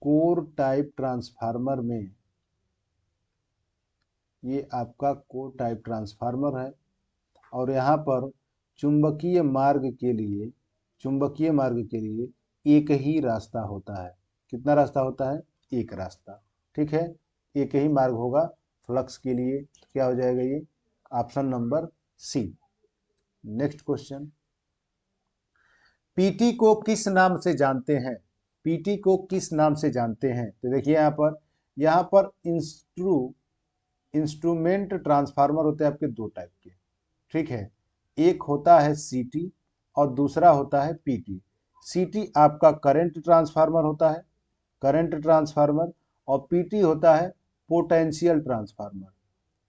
Speaker 1: कोर टाइप ट्रांसफार्मर में, ये आपका कोर टाइप ट्रांसफार्मर है और यहाँ पर चुंबकीय मार्ग के लिए एक ही रास्ता होता है। कितना रास्ता होता है? एक रास्ता, ठीक है। एक ही मार्ग होगा फ्लक्स के लिए। क्या हो जाएगा ये? Option number C. Next question, PT को किस नाम से जानते हैं? पीटी को किस नाम से जानते हैं? तो देखिए यहाँ पर इंस्ट्रूमेंट ट्रांसफार्मर होते हैं आपके 2 टाइप के, ठीक है। एक होता है सीटी और दूसरा होता है पीटी। सीटी आपका करंट ट्रांसफार्मर होता है, करंट ट्रांसफार्मर। और पीटी होता है पोटेंशियल ट्रांसफार्मर,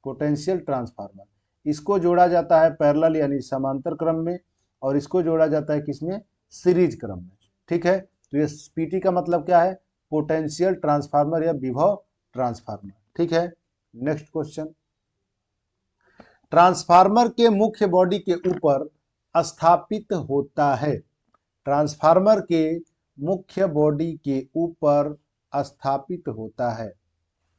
Speaker 1: पोटेंशियल ट्रांसफार्मर। इसको जोड़ा जाता है पैरेलल यानी समांतर क्रम में और इसको जोड़ा जाता है किसमें? सीरीज क्रम में, ठीक है। तो ये पीटी का मतलब क्या है? पोटेंशियल ट्रांसफार्मर या विभव ट्रांसफार्मर, ठीक है। नेक्स्ट क्वेश्चन, ट्रांसफार्मर के मुख्य बॉडी के ऊपर स्थापित होता है। ट्रांसफार्मर के मुख्य बॉडी के ऊपर स्थापित होता है।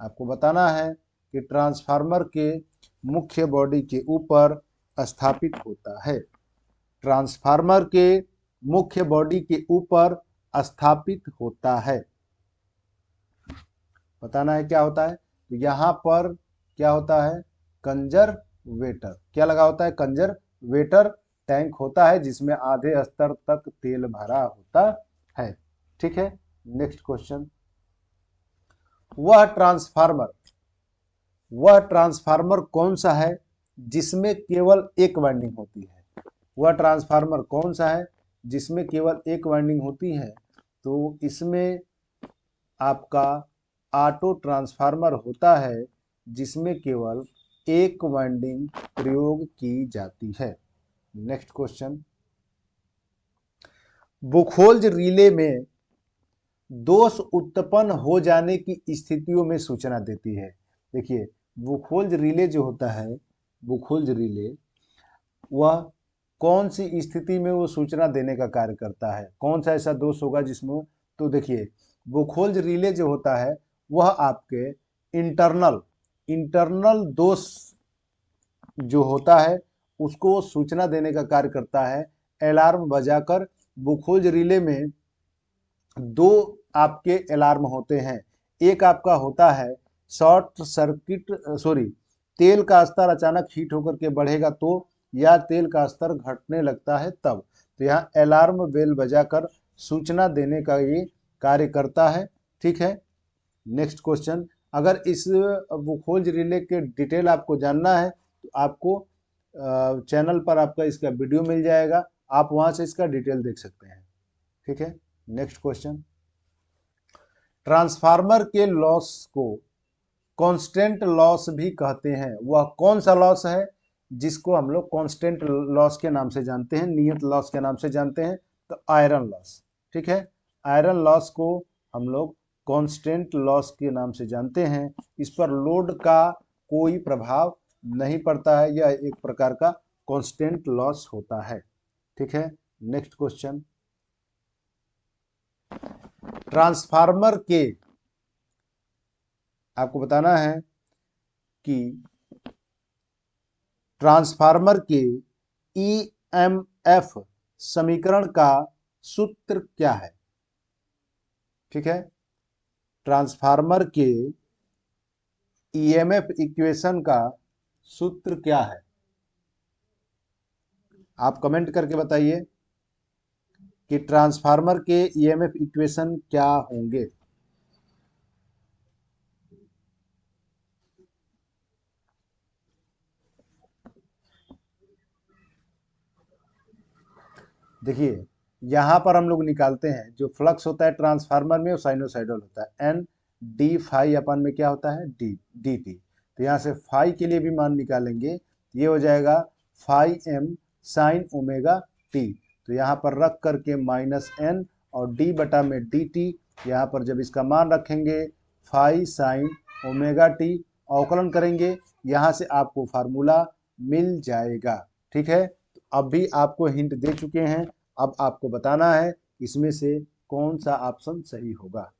Speaker 1: आपको बताना है कि ट्रांसफार्मर के मुख्य बॉडी के ऊपर स्थापित होता है। ट्रांसफार्मर के मुख्य बॉडी के ऊपर स्थापित होता है। बताना है क्या होता है। तो यहाँ पर क्या होता है? कंजरवेटर। क्या लगा होता है? कंजरवेटर टैंक होता है जिसमें आधे स्तर तक तेल भरा होता है, ठीक है। नेक्स्ट क्वेश्चन, वह ट्रांसफार्मर वह ट्रांसफार्मर कौन सा है जिसमें केवल एक वाइंडिंग होती है? वह ट्रांसफार्मर कौन सा है जिसमें केवल एक वाइंडिंग होती है? तो इसमें आपका ऑटो ट्रांसफार्मर होता है जिसमें केवल एक वाइंडिंग प्रयोग की जाती है। नेक्स्ट क्वेश्चन, बुखोल्ज रिले में दोष उत्पन्न हो जाने की स्थितियों में सूचना देती है। देखिए, बुखोल्ज रिले जो होता है, बुखोल्ज रिले, वह कौन सी स्थिति में वो सूचना देने का कार्य करता है? कौन सा ऐसा दोष होगा जिसमें? तो देखिए, बुखोल्ज रिले जो होता है वह आपके इंटरनल इंटरनल दोष जो होता है उसको सूचना देने का कार्य करता है। अलार्म बजाकर बुखोल्ज रिले में दो आपके अलार्म होते हैं। एक आपका होता है शॉर्ट सर्किट, सॉरी, तेल का स्तर अचानक हीट होकर के बढ़ेगा तो, या तेल का स्तर घटने लगता है तब। तो यहाँ अलार्म बेल बजाकर सूचना देने का ये कार्य करता है। ठीक है। नेक्स्ट क्वेश्चन, अगर इस बुखोल्ज रिले के डिटेल आपको जानना है तो आपको चैनल पर आपका इसका वीडियो मिल जाएगा, आप वहां से इसका डिटेल देख सकते हैं। ठीक है। नेक्स्ट क्वेश्चन, ट्रांसफार्मर के लॉस को कांस्टेंट लॉस भी कहते हैं। वह कौन सा लॉस है जिसको हम लोग कांस्टेंट लॉस के नाम से जानते हैं, नियत लॉस के नाम से जानते हैं? तो आयरन लॉस। ठीक है, आयरन लॉस को हम लोग कांस्टेंट लॉस के नाम से जानते हैं। इस पर लोड का कोई प्रभाव नहीं पड़ता है, यह एक प्रकार का कांस्टेंट लॉस होता है। ठीक है। नेक्स्ट क्वेश्चन, ट्रांसफार्मर के, आपको बताना है कि ट्रांसफार्मर के ईएमएफ समीकरण का सूत्र क्या है? ठीक है, ट्रांसफार्मर के ईएमएफ इक्वेशन का सूत्र क्या है? आप कमेंट करके बताइए कि ट्रांसफार्मर के ईएमएफ इक्वेशन क्या होंगे। देखिए, यहां पर हम लोग निकालते हैं जो फ्लक्स होता है ट्रांसफार्मर में वो साइनोसाइडल होता है, एन डी फाई अपन में क्या होता है, डी डी टी। तो यहाँ से फाई के लिए भी मान निकालेंगे, ये हो जाएगा phi m sine omega t. तो यहाँ पर रख करके माइनस एन और डी बटा में डी टी, यहाँ पर जब इसका मान रखेंगे फाई साइन ओमेगा टी, अवकलन करेंगे, यहाँ से आपको फार्मूला मिल जाएगा। ठीक है, अब भी आपको हिंट दे चुके हैं, अब आपको बताना है इसमें से कौन सा ऑप्शन सही होगा।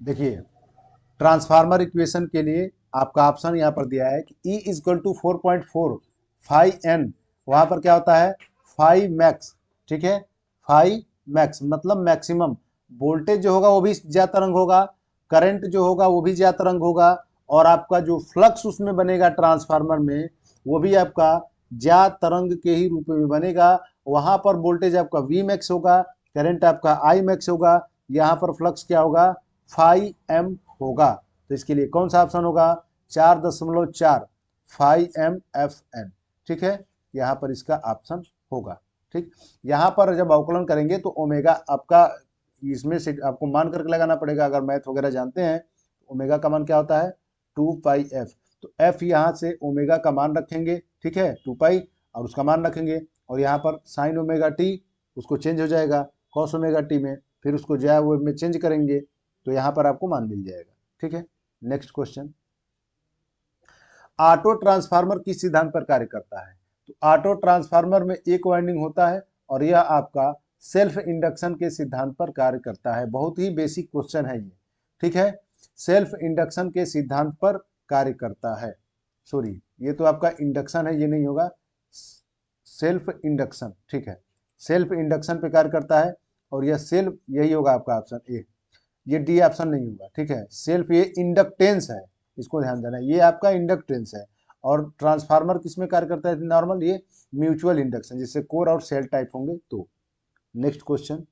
Speaker 1: देखिए, ट्रांसफार्मर इक्वेशन के लिए आपका ऑप्शन यहाँ पर दिया है कि E equal to 4.4 phi N, वहाँ पर क्या होता है फाई मैक्स। ठीक है, फाई मैक्स मतलब मैक्सिमम वोल्टेज जो होगा वो भी ज्या तरंग होगा, करंट जो होगा वो भी ज्या तरंग होगा, और आपका जो फ्लक्स उसमें बनेगा ट्रांसफार्मर में वो भी आपका ज्या तरंग के ही रूप में बनेगा। वहाँ पर वोल्टेज आपका वी मैक्स होगा, करंट आपका आई मैक्स होगा, यहाँ पर फ्लक्स क्या होगा फाई एम होगा। तो इसके लिए कौन सा ऑप्शन होगा 4.4 फाई एम एफ एन। ठीक है, यहाँ पर इसका ऑप्शन होगा। ठीक, यहाँ पर जब अवकलन करेंगे तो ओमेगा आपका इसमें से आपको मान करके लगाना पड़ेगा, अगर मैथ वगैरह जानते हैं। ओमेगा का मान क्या होता है 2 पाई एफ, तो एफ यहाँ से ओमेगा का मान रखेंगे, ठीक है 2 पाई, और उसका मान रखेंगे, और यहाँ पर साइन ओमेगा टी उसको चेंज हो जाएगा कॉस ओमेगा टी में, फिर उसको जो है वो में चेंज करेंगे तो यहाँ पर आपको मान मिल जाएगा। ठीक है। नेक्स्ट क्वेश्चन, ऑटो ट्रांसफार्मर किस सिद्धांत पर कार्य करता है? तो ऑटो ट्रांसफार्मर में एक वाइंडिंग होता है और यह आपका सेल्फ इंडक्शन के सिद्धांत पर कार्य करता है। बहुत ही बेसिक क्वेश्चन है ये। ठीक है, सेल्फ इंडक्शन के सिद्धांत पर कार्य करता है। सॉरी, ये तो आपका इंडक्शन है, ये नहीं होगा, सेल्फ इंडक्शन। ठीक है, सेल्फ इंडक्शन पे कार्य करता है, और यह सेल्फ, यही होगा आपका ऑप्शन ए, ये डी ऑप्शन नहीं होगा। ठीक है, सेल्फ ये इंडक्टेंस है, इसको ध्यान देना, ये आपका इंडक्टेंस है, और ट्रांसफार्मर किस में कार्य करता है नॉर्मल, ये म्यूचुअल इंडक्शन, जैसे कोर और सेल टाइप होंगे तो। नेक्स्ट क्वेश्चन,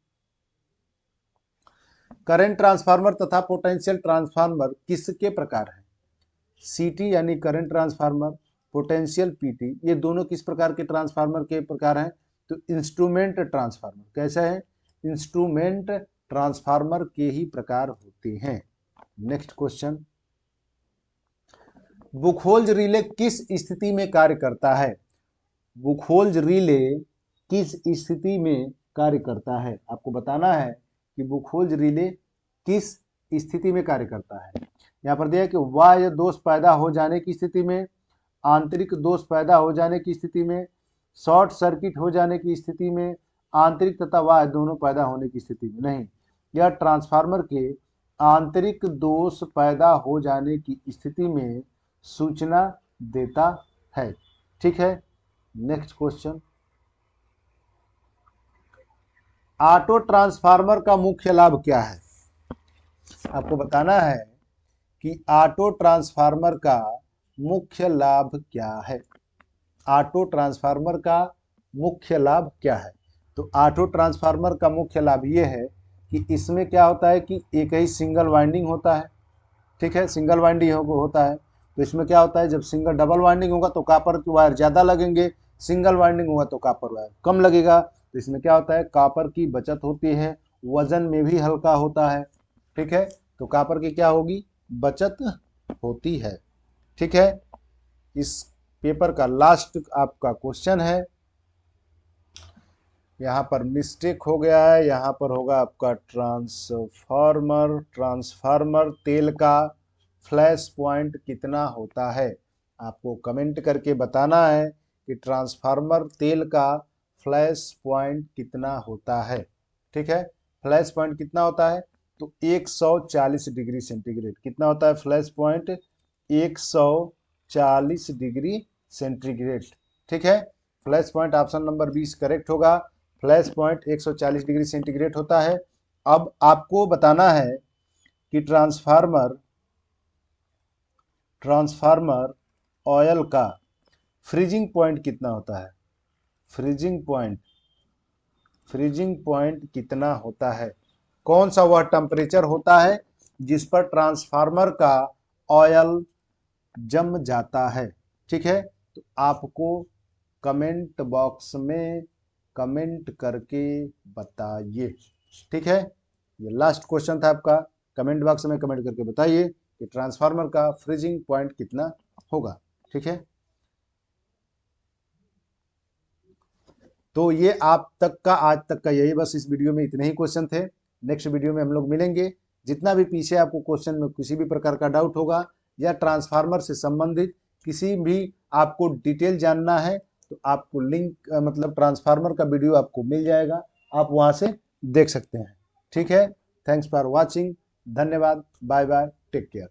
Speaker 1: करंट ट्रांसफार्मर तथा पोटेंशियल ट्रांसफार्मर किसके प्रकार है? सीटी यानी करंट ट्रांसफार्मर, पोटेंशियल पीटी, ये दोनों किस प्रकार के ट्रांसफार्मर के प्रकार हैं? तो इंस्ट्रूमेंट ट्रांसफार्मर। कैसा है? इंस्ट्रूमेंट ट्रांसफार्मर के ही प्रकार होते हैं। नेक्स्ट क्वेश्चन, बुखोल्ज रिले किस स्थिति में कार्य करता है? बुखोल्ज रिले किस स्थिति में कार्य करता है? आपको बताना है कि बुखोल्ज रिले किस स्थिति में कार्य करता है। यहाँ पर दिया है कि बाह्य दोष पैदा हो जाने की स्थिति में, आंतरिक दोष पैदा हो जाने की स्थिति में, शॉर्ट सर्किट हो जाने की स्थिति में, आंतरिक तथा बाह्य दोनों पैदा होने की स्थिति में। नहीं, यह ट्रांसफार्मर के आंतरिक दोष पैदा हो जाने की स्थिति में सूचना देता है। ठीक है। नेक्स्ट क्वेश्चन, ऑटो ट्रांसफार्मर का मुख्य लाभ क्या है? आपको बताना है कि ऑटो ट्रांसफार्मर का मुख्य लाभ क्या है। ऑटो ट्रांसफार्मर का मुख्य लाभ क्या है? तो ऑटो ट्रांसफार्मर का मुख्य लाभ ये है कि इसमें क्या होता है कि एक ही सिंगल वाइंडिंग होता है। ठीक है, सिंगल वाइंडिंग होता है। तो इसमें क्या होता है, जब सिंगल डबल वाइंडिंग होगा तो कॉपर की वायर ज़्यादा लगेंगे, सिंगल वाइंडिंग होगा तो कॉपर वायर कम लगेगा। तो इसमें क्या होता है, कॉपर की बचत होती है, वजन में भी हल्का होता है। ठीक है, तो कॉपर की क्या होगी, बचत होती है। ठीक है, इस पेपर का लास्ट आपका क्वेश्चन है। यहाँ पर मिस्टेक हो गया है, यहाँ पर होगा आपका ट्रांसफार्मर तेल का फ्लैश पॉइंट कितना होता है? आपको कमेंट करके बताना है कि ट्रांसफार्मर तेल का फ्लैश पॉइंट कितना होता है। ठीक है, फ्लैश पॉइंट कितना होता है? तो 140 डिग्री सेंटीग्रेड। कितना होता है फ्लैश पॉइंट? 140 degree centigrade. ठीक है, flash point option number 20 correct होगा। फ्लैश पॉइंट 140 डिग्री सेंटीग्रेड होता है। अब आपको बताना है कि ट्रांसफार्मर ऑयल का फ्रीजिंग पॉइंट कितना होता है? फ्रीजिंग पॉइंट कितना होता है? कौन सा वह टेम्परेचर होता है जिस पर ट्रांसफार्मर का ऑयल जम जाता है? ठीक है, तो आपको कमेंट बॉक्स में कमेंट करके बताइए। ठीक है, ये लास्ट क्वेश्चन था आपका। कमेंट बॉक्स में कमेंट करके बताइए कि ट्रांसफार्मर का फ्रीजिंग पॉइंट कितना होगा। ठीक है, तो ये आप तक का आज तक का यही बस इस वीडियो में इतने ही क्वेश्चन थे। नेक्स्ट वीडियो में हम लोग मिलेंगे। जितना भी पीछे आपको क्वेश्चन में किसी भी प्रकार का डाउट होगा या ट्रांसफार्मर से संबंधित किसी भी आपको डिटेल जानना है तो आपको लिंक मतलब ट्रांसफार्मर का वीडियो आपको मिल जाएगा, आप वहां से देख सकते हैं। ठीक है, थैंक्स फॉर वॉचिंग, धन्यवाद, बाय बाय, टेक केयर।